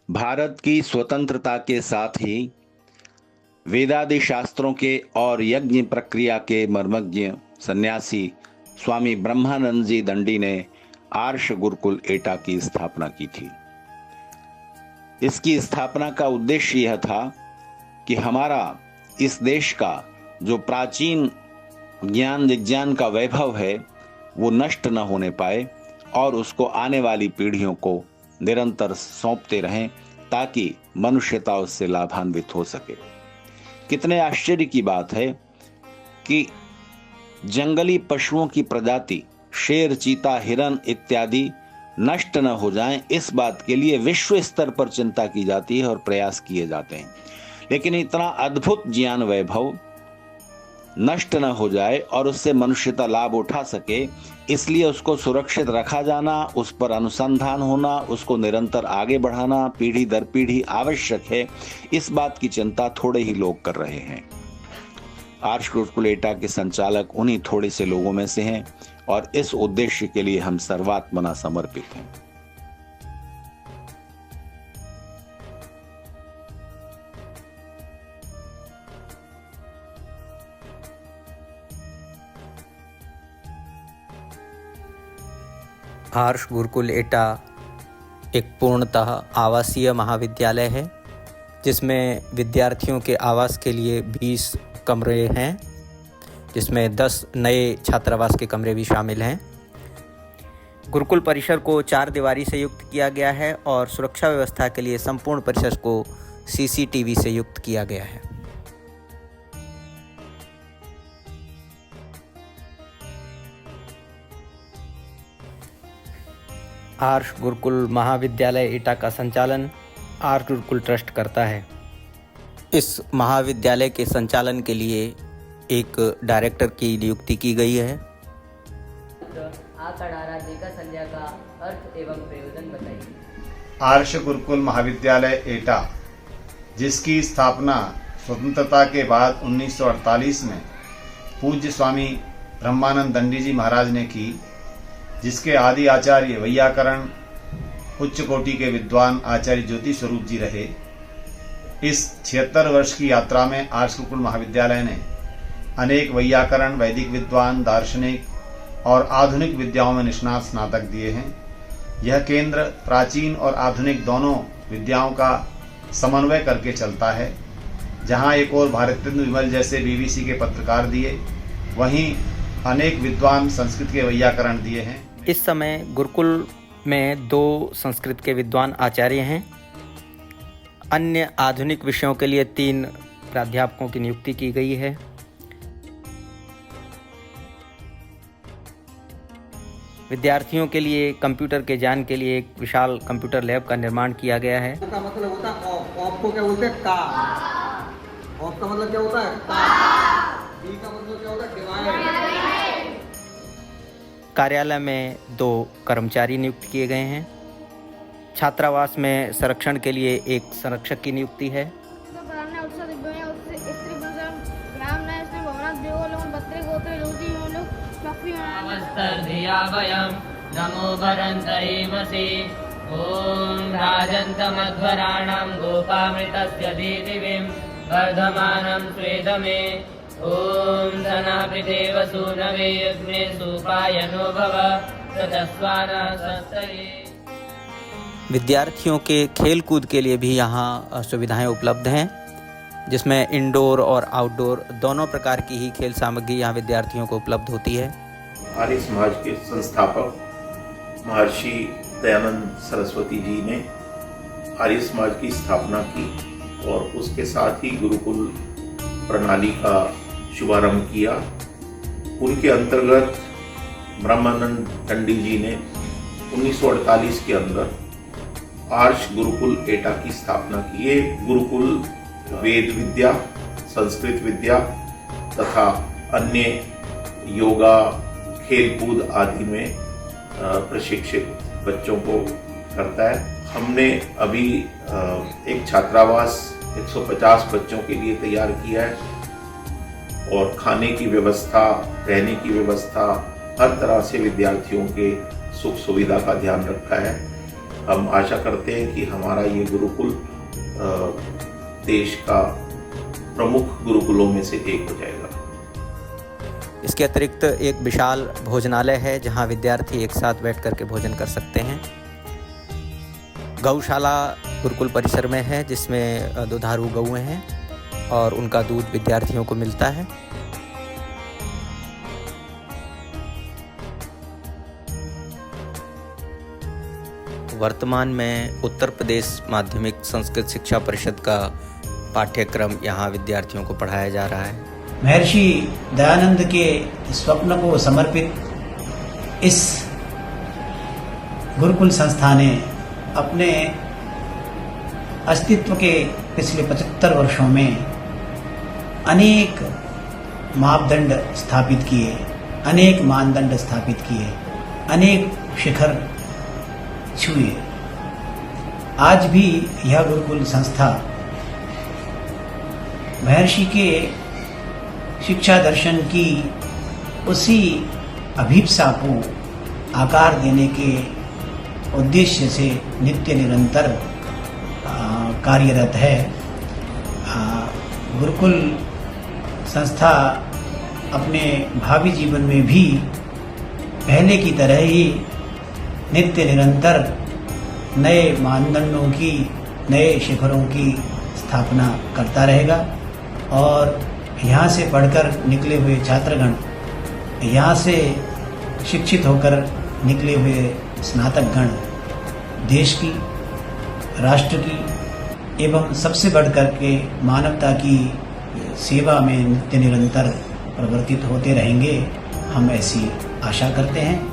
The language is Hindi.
भारत की स्वतंत्रता के साथ ही वेदादि शास्त्रों के और यज्ञ प्रक्रिया के मर्मज्ञ सन्यासी स्वामी ब्रह्मानंद जी दंडी ने आर्ष गुरुकुल एटा की स्थापना की थी। इसकी स्थापना का उद्देश्य यह था कि हमारा इस देश का जो प्राचीन ज्ञान विज्ञान का वैभव है वो नष्ट न होने पाए और उसको आने वाली पीढ़ियों को निरंतर सौंपते रहें ताकि मनुष्यता उससे लाभान्वित हो सके। कितने आश्चर्य की बात है कि जंगली पशुओं की प्रजाति शेर, चीता, हिरन इत्यादि नष्ट न हो जाएं, इस बात के लिए विश्व स्तर पर चिंता की जाती है और प्रयास किए जाते हैं। लेकिन इतना अद्भुत ज्ञान वैभव नष्ट न हो जाए और उससे मनुष्यता लाभ उठा सके, इसलिए उसको सुरक्षित रखा जाना, उस पर अनुसंधान होना, उसको निरंतर आगे बढ़ाना पीढ़ी दर पीढ़ी आवश्यक है। इस बात की चिंता थोड़े ही लोग कर रहे हैं। आर्ष गुरुकुल एटा के संचालक उन्हीं थोड़े से लोगों में से हैं और इस उद्देश्य के लिए हम सर्वात्मना समर्पित हैं। आर्ष गुरुकुल एटा एक पूर्णतः आवासीय महाविद्यालय है जिसमें विद्यार्थियों के आवास के लिए 20 कमरे हैं, जिसमें 10 नए छात्रावास के कमरे भी शामिल हैं। गुरुकुल परिसर को 4 दीवारी से युक्त किया गया है और सुरक्षा व्यवस्था के लिए संपूर्ण परिसर को सीसीटीवी से युक्त किया गया है। आर्ष गुरुकुल महाविद्यालय एटा का संचालन आर्ष गुरुकुल ट्रस्ट करता है। इस महाविद्यालय के संचालन के लिए एक डायरेक्टर की नियुक्ति की गई है। संज्ञा का अर्थ एवं प्रयोजन बताइए। आर्ष गुरुकुल महाविद्यालय एटा, जिसकी स्थापना स्वतंत्रता के बाद 1948 में पूज्य स्वामी ब्रह्मानंद दंडी जी महाराज ने की, जिसके आदि आचार्य वैयाकरण उच्च कोटि के विद्वान आचार्य ज्योति स्वरूप जी रहे। इस 76 वर्ष की यात्रा में आर्ष गुरुकुल महाविद्यालय ने अनेक वैयाकरण, वैदिक विद्वान, दार्शनिक और आधुनिक विद्याओं में निष्णात स्नातक दिए हैं। यह केंद्र प्राचीन और आधुनिक दोनों विद्याओं का समन्वय करके चलता है। जहां एक और भारतेंदु विमल जैसे बीबीसी के पत्रकार दिए, वहीं अनेक विद्वान संस्कृत के वैयाकरण दिए हैं। इस समय गुरुकुल में 2 संस्कृत के विद्वान आचार्य हैं। अन्य आधुनिक विषयों के लिए 3 प्राध्यापकों की नियुक्ति की गई है। विद्यार्थियों के लिए कंप्यूटर के ज्ञान के लिए एक विशाल कंप्यूटर लैब का निर्माण किया गया है। का मतलब होता है ऑफ को क्या बोलते हैं का। ऑफ का मतलब क्या होता है का। डी का मतलब क्या होता है डिवाइड। कार्यालय में 2 कर्मचारी नियुक्त किए गए हैं। छात्रावास में संरक्षण के लिए एक संरक्षक की नियुक्ति है। नमो भरन्तैमसि ॐ राजन्तमध्वराणां गोपामृतस्य दीदिवीं वर्धमानं स्वेदमे ॐ धनाभिदेव सूनवे यज्ञे सुपायनो भव सतस्वाना सस्तये। विद्यार्थियों के खेल कूद के लिए भी यहाँ सुविधाएं उपलब्ध हैं, जिसमें इंडोर और आउटडोर दोनों प्रकार की ही खेल सामग्री यहाँ विद्यार्थियों को उपलब्ध होती है। आर्य समाज के संस्थापक महर्षि दयानंद सरस्वती जी ने आर्य समाज की स्थापना की और उसके साथ ही गुरुकुल प्रणाली का शुभारंभ किया। उनके अंतर्गत ब्रह्मानंद दंडी जी ने 1948 के अंदर आर्ष गुरुकुल एटा की स्थापना की। ये गुरुकुल वेद विद्या, संस्कृत विद्या तथा अन्य योगा, खेलकूद आदि में प्रशिक्षित बच्चों को करता है। हमने अभी एक छात्रावास 150 बच्चों के लिए तैयार किया है और खाने की व्यवस्था, रहने की व्यवस्था, हर तरह से विद्यार्थियों के सुख सुविधा का ध्यान रखा है। हम आशा करते हैं कि हमारा ये गुरुकुल देश का प्रमुख गुरुकुलों में से एक हो जाएगा। इसके अतिरिक्त एक विशाल भोजनालय है जहां विद्यार्थी एक साथ बैठ कर के भोजन कर सकते हैं। गौशाला गुरुकुल परिसर में है जिसमें दुधारू गौएं हैं और उनका दूध विद्यार्थियों को मिलता है। वर्तमान में उत्तर प्रदेश माध्यमिक संस्कृत शिक्षा परिषद का पाठ्यक्रम यहाँ विद्यार्थियों को पढ़ाया जा रहा है। महर्षि दयानंद के स्वप्न को समर्पित इस गुरुकुल संस्था ने अपने अस्तित्व के पिछले 75 वर्षों में अनेक मापदंड स्थापित किए, अनेक मानदंड स्थापित किए, अनेक शिखर छुए। आज भी यह गुरुकुल संस्था महर्षि के शिक्षा दर्शन की उसी अभिप्सा को आकार देने के उद्देश्य से नित्य निरंतर कार्यरत है। गुरुकुल संस्था अपने भावी जीवन में भी पहले की तरह ही नित्य निरंतर नए मानदंडों की, नए शिखरों की स्थापना करता रहेगा और यहाँ से पढ़कर निकले हुए छात्रगण, यहाँ से शिक्षित होकर निकले हुए स्नातकगण देश की, राष्ट्र की एवं सबसे बढ़कर के मानवता की सेवा में नित्य निरंतर प्रवर्तित होते रहेंगे। हम ऐसी आशा करते हैं।